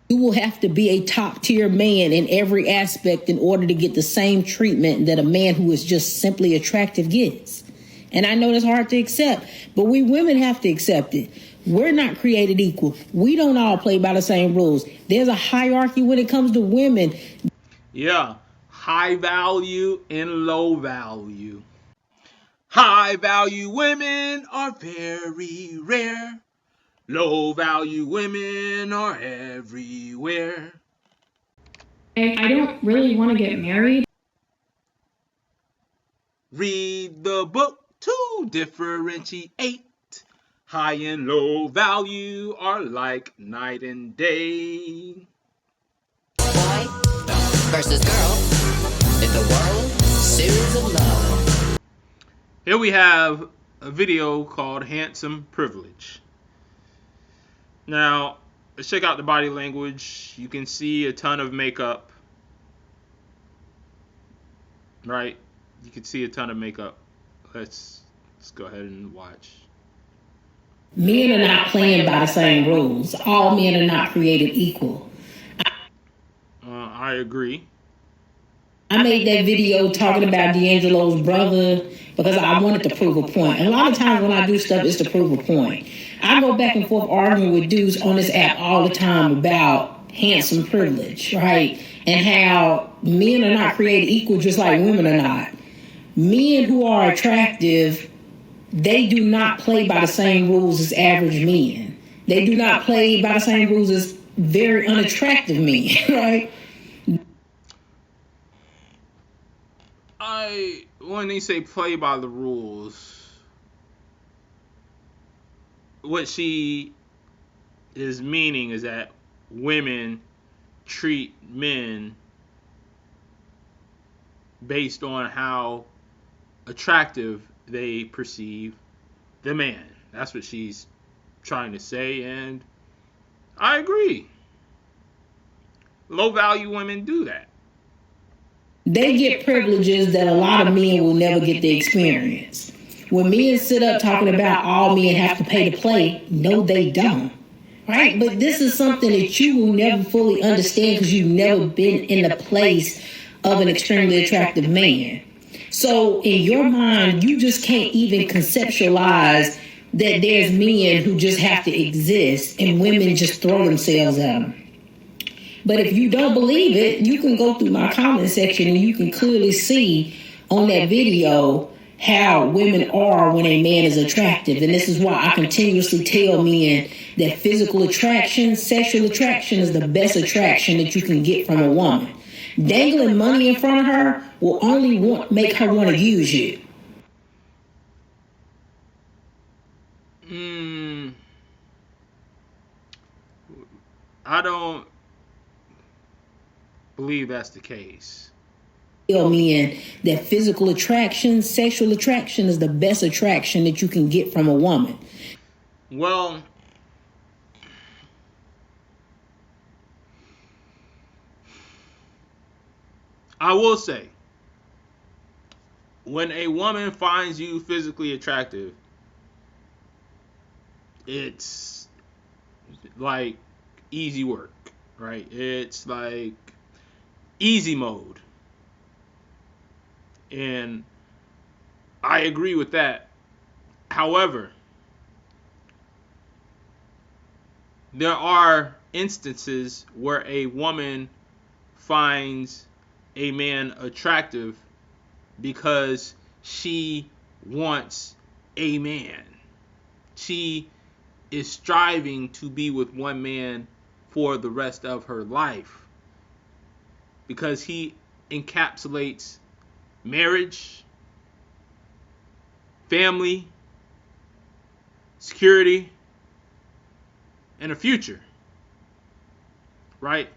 You will have to be a top tier man in every aspect in order to get the same treatment that a man who is just simply attractive gets. And I know that's hard to accept, but we women have to accept it. We're not created equal. We don't all play by the same rules. There's a hierarchy when it comes to women. Yeah, high value and low value. High value women are very rare. Low value women are everywhere. I don't really want to get married. Read the book to differentiate. High and low value are like night and day. Boy versus girl in the world series of love. Here we have a video called Handsome Privilege. Now, let's check out the body language. You can see a ton of makeup. Right? You can see a ton of makeup. Let's go ahead and watch. Men are not playing by the same rules. All men are not created equal. I agree. I made that video talking about D'Angelo's brother because I wanted to prove a point. And a lot of times when I do stuff, it's to prove a point. I go back and forth arguing with dudes on this app all the time about handsome privilege, right? And how men are not created equal just like women are not. Men who are attractive, they do not play by the same rules as average men. They do not play by the same rules as very unattractive men, right? When they say play by the rules, what she is meaning is that women treat men based on how attractive they perceive the man. That's what she's trying to say, and I agree. Low value women do that. They get privileges that a lot of men will never get to experience. When men sit up talking about all men have to pay to play, no, they don't. Right? But this is something that you will never fully understand because you've never been in the place of an extremely attractive man. So in your mind, you just can't even conceptualize that there's men who just have to exist and women just throw themselves at them. But if you don't believe it, you can go through my comment section and you can clearly see on that video how women are when a man is attractive. And this is why I continuously tell men that physical attraction, sexual attraction is the best attraction that you can get from a woman. Dangling money in front of her will only make her want to use you. I don't believe that's the case. Tell men that physical attraction, sexual attraction is the best attraction that you can get from a woman. Well, I will say, when a woman finds you physically attractive, it's like easy work, right? It's like easy mode. And I agree with that. However, there are instances where a woman finds a man attractive because she wants a man. She is striving to be with one man for the rest of her life because he encapsulates marriage, family, security, and a future. Right?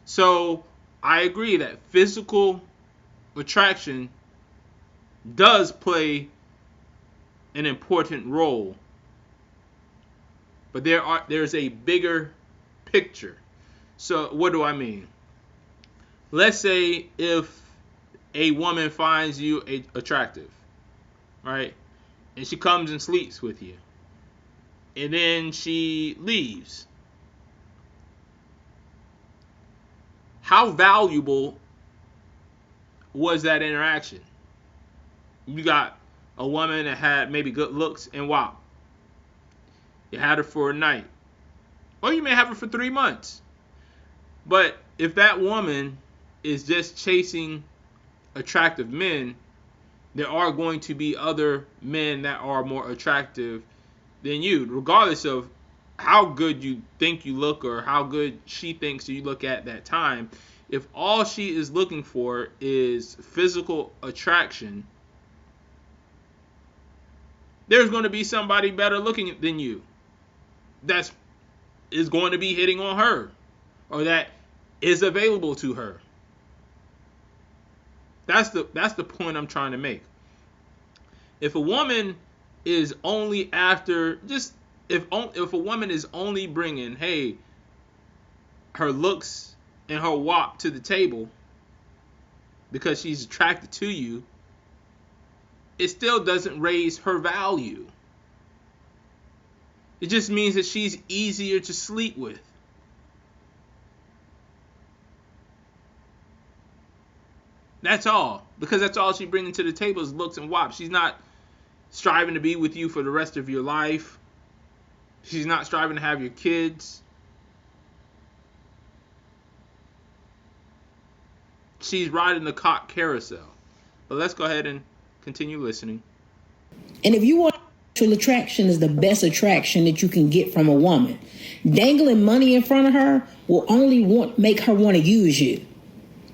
So I agree that physical attraction does play an important role. But there's a bigger picture. So what do I mean? Let's say if a woman finds you attractive, right? And she comes and sleeps with you. And then she leaves. how valuable was that interaction? You got a woman that had maybe good looks and wow, you had her for a night, or you may have her for 3 months. But if that woman is just chasing attractive men, there are going to be other men that are more attractive than you, regardless of how good you think you look or how good she thinks you look at that time. If all she is looking for is physical attraction, there's going to be somebody better looking than you that is going to be hitting on her, or that is available to her. That's the point I'm trying to make. If a woman is only after if a woman is only bringing, hey, her looks and her wop to the table because she's attracted to you, it still doesn't raise her value. It just means that she's easier to sleep with. That's all. Because that's all she's bringing to the table is looks and wop. She's not striving to be with you for the rest of your life. She's not striving to have your kids. She's riding the cock carousel. But let's go ahead and continue listening. And if you want sexual attraction is the best attraction that you can get from a woman, dangling money in front of her will only make her want to use you.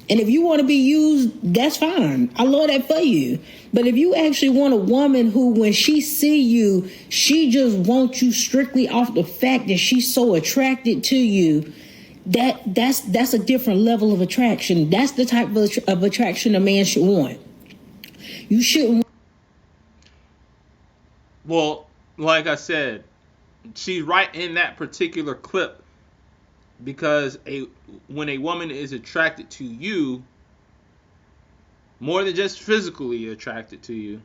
And if you want to be used, that's fine. I love that for you. But if you actually want a woman who, when she see you, she just wants you strictly off the fact that she's so attracted to you, that's a different level of attraction. That's the type of attraction a man should want. You shouldn't. Well, like I said, she's right in that particular clip. Because when a woman is attracted to you, more than just physically attracted to you,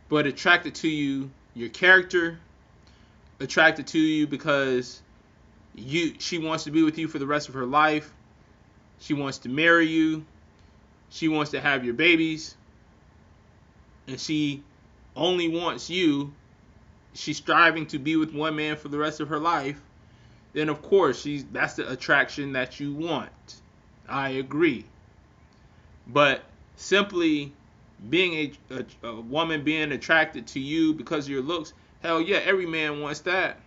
but attracted to you, your character, attracted to you because she wants to be with you for the rest of her life, she wants to marry you, she wants to have your babies, and she only wants you, she's striving to be with one man for the rest of her life, then of course that's the attraction that you want. I agree. But simply being a woman being attracted to you because of your looks, hell yeah, every man wants that.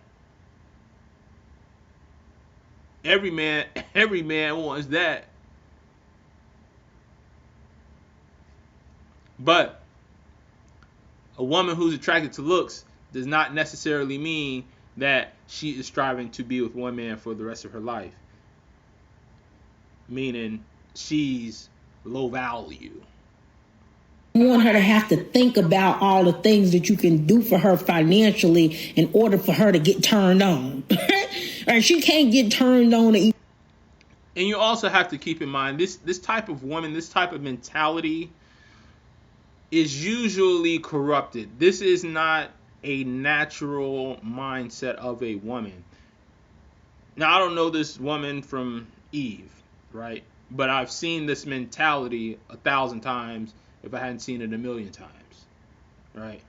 Every man wants that. But a woman who's attracted to looks does not necessarily mean that she is striving to be with one man for the rest of her life. Meaning she's low value. You want her to have to think about all the things that you can do for her financially in order for her to get turned on. Or she can't get turned on. And you also have to keep in mind, this type of woman, this type of mentality is usually corrupted. This is not a natural mindset of a woman. Now, I don't know this woman from Eve, right? But I've seen this mentality 1,000 times if I hadn't seen it 1,000,000 times, right?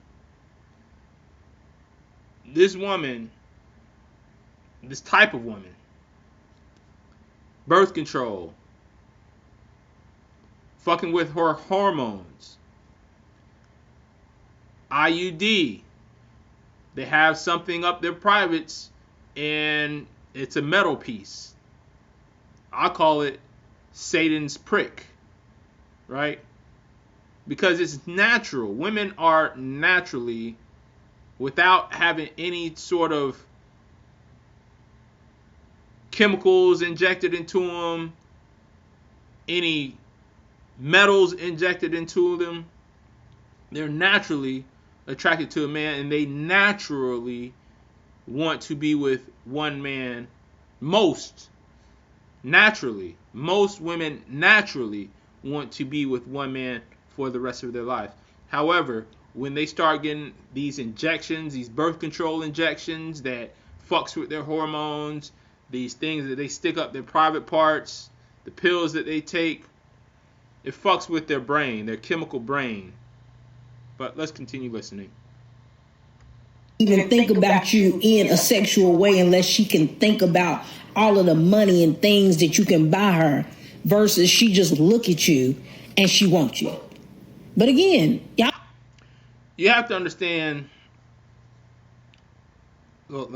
This woman, this type of woman, birth control, fucking with her hormones, IUD, they have something up their privates and it's a metal piece. I call it Satan's prick, right? Because it's natural. Women are naturally, without having any sort of chemicals injected into them, any metals injected into them, they're naturally attracted to a man, and they naturally want to be with one man. Most women naturally want to be with one man for the rest of their life. However, when they start getting these injections, these birth control injections that fucks with their hormones, these things that they stick up their private parts, the pills that they take, it fucks with their brain, their chemical brain. But let's continue listening. Even think about you in a sexual way unless she can think about all of the money and things that you can buy her, versus she just look at you and she wants you. But again, y'all, you have to understand. Well,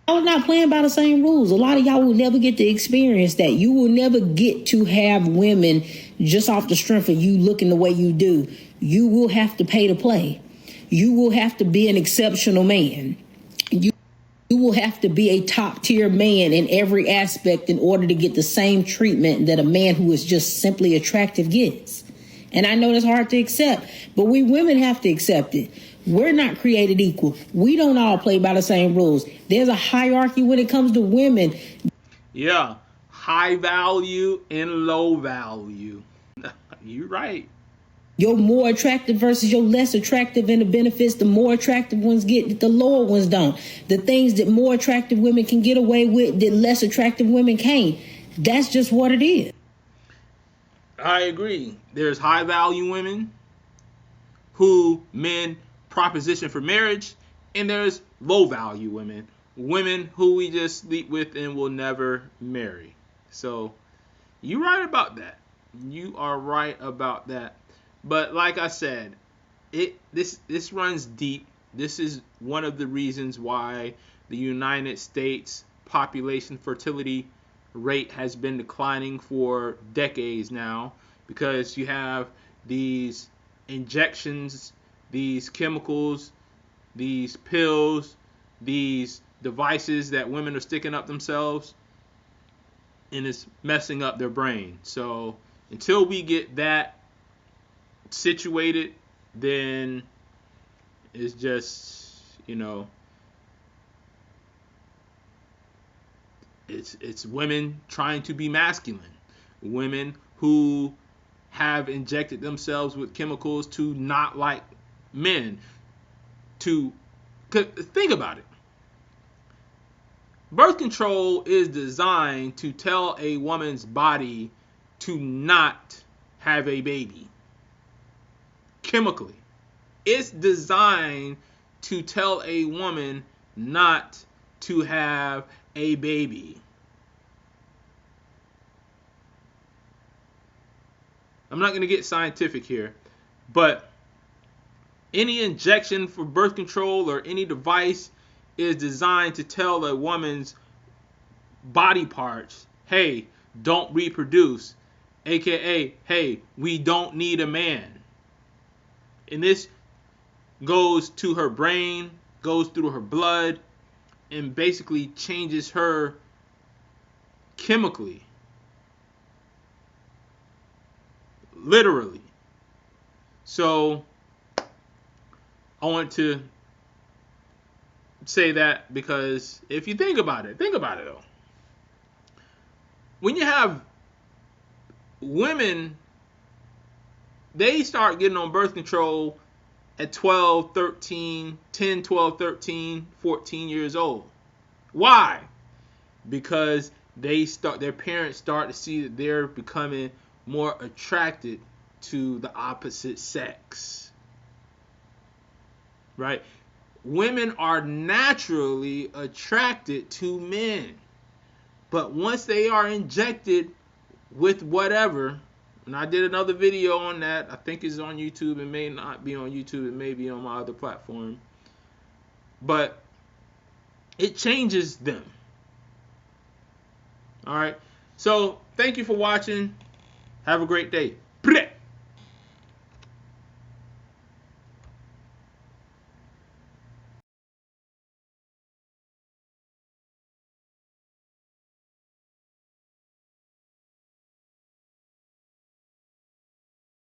y'all not playing by the same rules. A lot of y'all will never get to experience that. You will never get to have women just off the strength of you looking the way you do. You will have to pay to play. You will have to be an exceptional man. You will have to be a top tier man in every aspect in order to get the same treatment that a man who is just simply attractive gets. And I know that's hard to accept, but we women have to accept it. We're not created equal. We don't all play by the same rules. There's a hierarchy when it comes to women. Yeah, high value and low value. You're right. You're more attractive versus you're less attractive, and the benefits the more attractive ones get that the lower ones don't. The things that more attractive women can get away with that less attractive women can't. That's just what it is. I agree. There's high value women who men proposition for marriage, and there's low value women, women who we just sleep with and will never marry. So you're right about that. You are right about that. But like I said, this runs deep. This is one of the reasons why the United States population fertility rate has been declining for decades now, because you have these injections, these chemicals, these pills, these devices that women are sticking up themselves, and it's messing up their brain. So until we get that situated, then it's just, it's women trying to be masculine, women who have injected themselves with chemicals to not like men. Think about it. Birth control is designed to tell a woman's body to not have a baby. Chemically, it's designed to tell a woman not to have a baby. I'm not going to get scientific here, but any injection for birth control or any device is designed to tell a woman's body parts, hey, don't reproduce, aka, hey, we don't need a man. And this goes to her brain, goes through her blood, and basically changes her chemically. Literally. So I want to say that because if you think about it though. When you have women, they start getting on birth control at 12, 13, 10, 12, 13, 14 years old. Why? Because their parents start to see that they're becoming more attracted to the opposite sex. Right? Women are naturally attracted to men. But once they are injected with whatever, and I did another video on that. I think it's on YouTube. It may not be on YouTube. It may be on my other platform. But it changes them. All right. So thank you for watching. Have a great day.